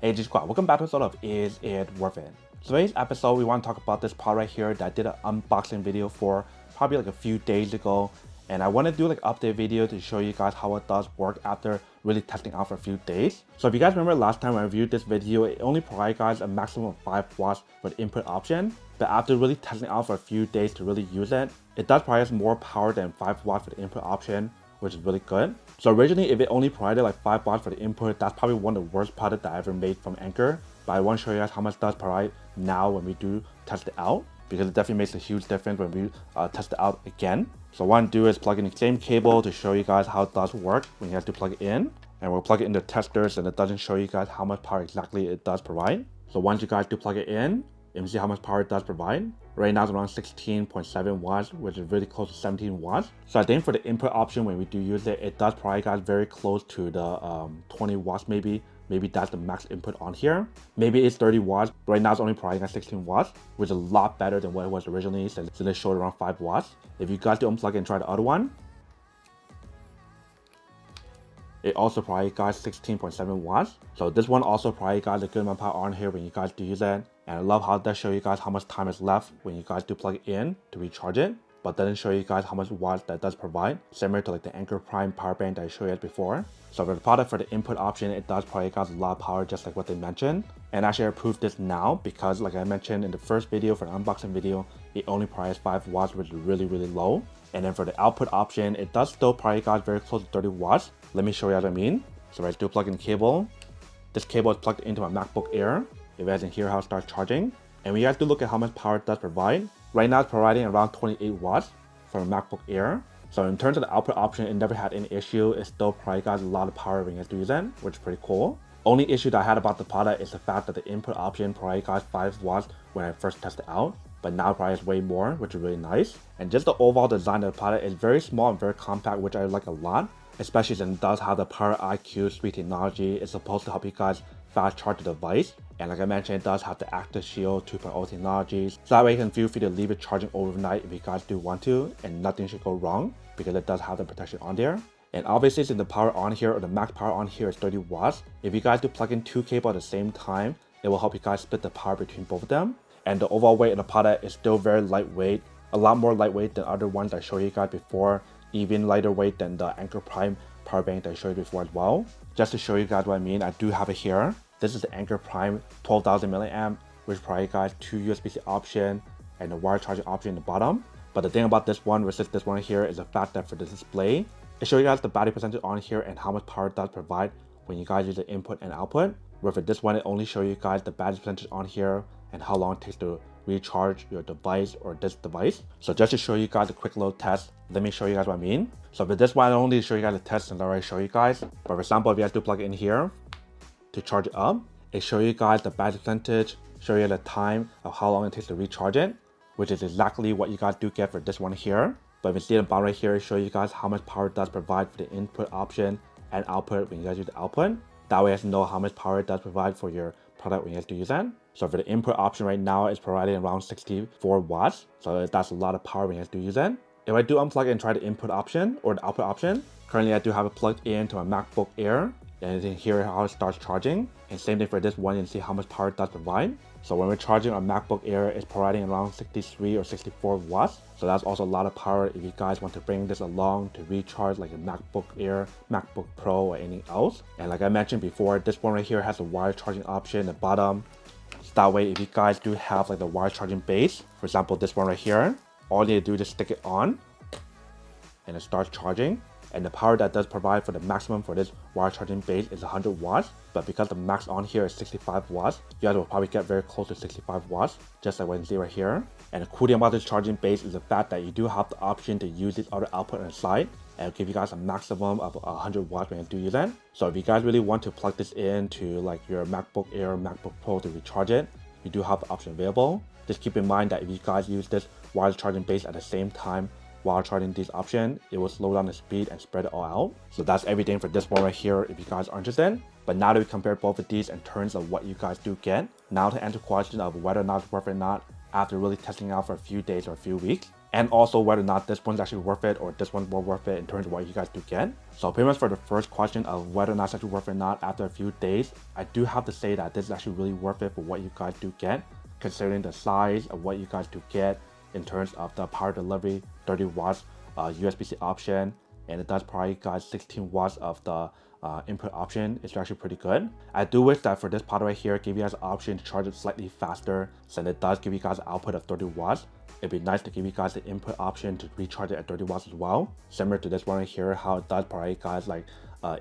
Hey G Squad, welcome back to sort of Is It Worth It? So today's episode, we want to talk about this part right here that I did an unboxing video for probably like a few days ago. And I want to do like an update video to show you guys how it does work after really testing out for a few days. So if you guys remember last time I reviewed this video, it only provided guys a maximum of 5 watts for the input option. But after really testing out for a few days to really use it, it does provide us more power than 5 watts for the input option, which is really good. So originally, if it only provided like 5 watts for the input, that's probably one of the worst products that I ever made from Anker. But I want to show you guys how much it does provide now when we do test it out, because it definitely makes a huge difference when we test it out again. So what I want to do is plug in the same cable to show you guys how it does work when you have to plug it in. And we'll plug it into testers, and it doesn't show you guys how much power exactly it does provide. So once you guys do plug it in, you can see how much power it does provide. Right now it's around 16.7 watts, which is really close to 17 watts. So I think for the input option, when we do use it, it does provide guys very close to the 20 watts maybe. Maybe that's the max input on here. Maybe it's 30 watts. Right now it's only providing at 16 watts, which is a lot better than what it was originally, since it showed around 5 watts. If you guys do unplug it and try the other one, it also provides guys 16.7 watts. So this one also provides guys a good amount of power on here when you guys do use it. And I love how it does show you guys how much time is left when you guys do plug it in to recharge it. But doesn't show you guys how much watts that does provide, similar to like the Anker Prime power bank that I showed you guys before. So for the product, for the input option, it does provide guys a lot of power, just like what they mentioned. And actually I proved this now because, like I mentioned in the first video, for the unboxing video, it only provides 5 watts, which is really low. And then for the output option, it does still provide guys very close to 30 watts. Let me show you what I mean. So I do plug in the cable. This cable is plugged into my MacBook Air. If you guys can hear how it starts charging. And we have to look at how much power it does provide. Right now it's providing around 28 watts for the MacBook Air. So in terms of the output option, it never had any issue. It still provides guys a lot of power when you guys do use it, which is pretty cool. Only issue that I had about the product is the fact that the input option provides guys 5 watts when I first tested it out. But now it provides way more, which is really nice. And just the overall design of the product is very small and very compact, which I like a lot. Especially since it does have the Power IQ Suite technology. It's supposed to help you guys fast charge the device. And like I mentioned, it does have the Active Shield 2.0 technology. So that way you can feel free to leave it charging overnight if you guys do want to, and nothing should go wrong because it does have the protection on there. And obviously, since the power on here, or the max power on here, is 30 watts, if you guys do plug in 2 cables at the same time, it will help you guys split the power between both of them. And the overall weight of the product is still very lightweight, a lot more lightweight than other ones I showed you guys before, even lighter weight than the Anker Prime power bank that I showed you before as well. Just to show you guys what I mean, I do have it here. This is the Anker Prime 12,000 milliamp, which provides guys 2 USB-C option and a wire charging option in the bottom. But the thing about this one versus this one here is the fact that for the display, it shows you guys the battery percentage on here and how much power it does provide when you guys use the input and output. Where for this one, it only shows you guys the battery percentage on here and how long it takes to recharge your device or this device. So just to show you guys a quick little test, let me show you guys what I mean. So for this one, I don't need to show you guys the test and I already show you guys. But for example, if you guys do plug it in here to charge it up, it shows you guys the battery percentage, show you the time of how long it takes to recharge it, which is exactly what you guys do get for this one here. But if you see the bottom right here, it shows you guys how much power it does provide for the input option and output when you guys use the output. That way you guys know how much power it does provide for your product when you guys do use that. So for the input option right now, it's providing around 64 watts. So that's a lot of power when you guys do use it. If I do unplug it and try the input option or the output option, currently I do have it plugged into my MacBook Air. And you can hear how it starts charging. And same thing for this one, you can see how much power it does provide. So when we're charging our MacBook Air, it's providing around 63 or 64 watts. So that's also a lot of power if you guys want to bring this along to recharge like a MacBook Air, MacBook Pro, or anything else. And like I mentioned before, this one right here has a wire charging option at the bottom. So that way, if you guys do have like the wire charging base, for example, this one right here, all you need to do is just stick it on and it starts charging. And the power that does provide for the maximum for this wire charging base is 100 watts. But because the max on here is 65 watts, you guys will probably get very close to 65 watts, just like what you can see right here. And the cool thing about this charging base is the fact that you do have the option to use this other output on the side, and it'll give you guys a maximum of 100 watts when you do use it. So if you guys really want to plug this into like your MacBook Air, MacBook Pro to recharge it, you do have the option available. Just keep in mind that if you guys use this wireless charging base at the same time while charging this option, it will slow down the speed and spread it all out. So that's everything for this one right here if you guys are interested. But now that we compare both of these in terms of what you guys do get, now to answer the question of whether or not it's worth it or not after really testing out for a few days or a few weeks. and also whether or not this one's actually worth it or this one's more worth it in terms of what you guys do get. So pretty much for the first question of whether or not it's actually worth it or not after a few days, I do have to say that this is actually really worth it for what you guys do get, considering the size of what you guys do get in terms of the power delivery, 30 watts USB-C option, and it does provide you guys 16 watts of the input option. It's actually pretty good. I do wish that for this pod right here, give you guys an option to charge it slightly faster, since it does give you guys an output of 30 watts. It'd be nice to give you guys the input option to recharge it at 30 watts as well, similar to this one right here, how it does provide you guys like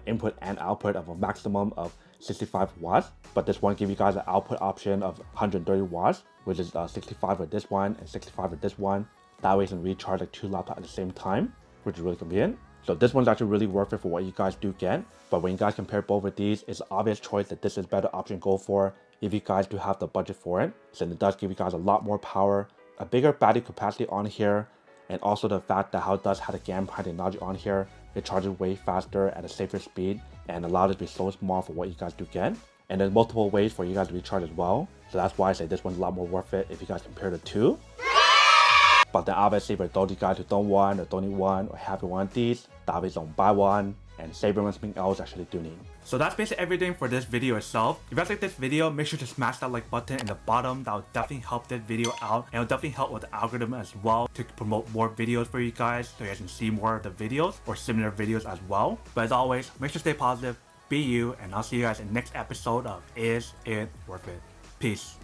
input and output of a maximum of 65 watts, but this one gives you guys an output option of 130 watts, which is 65 with this one and 65 with this one. That way you can recharge like 2 laptops at the same time, which is really convenient. So this one's actually really worth it for what you guys do get. But when you guys compare both of these, it's an obvious choice that this is a better option to go for if you guys do have the budget for it, since it does give you guys a lot more power, a bigger battery capacity on here, and also the fact that how it does have the GaN technology on here, it charges way faster at a safer speed and allows it to be so small for what you guys do get. And there's multiple ways for you guys to recharge as well. So that's why I say this one's a lot more worth it if you guys compare the two. But then obviously for those of you guys who don't want or don't need one or have one of these, obviously don't buy one and save on something else actually do need. So that's basically everything for this video itself. If you guys like this video, make sure to smash that like button in the bottom. That will definitely help this video out, and it will definitely help with the algorithm as well to promote more videos for you guys so you guys can see more of the videos or similar videos as well. But as always, make sure to stay positive, be you, and I'll see you guys in the next episode of Is It Worth It? Peace.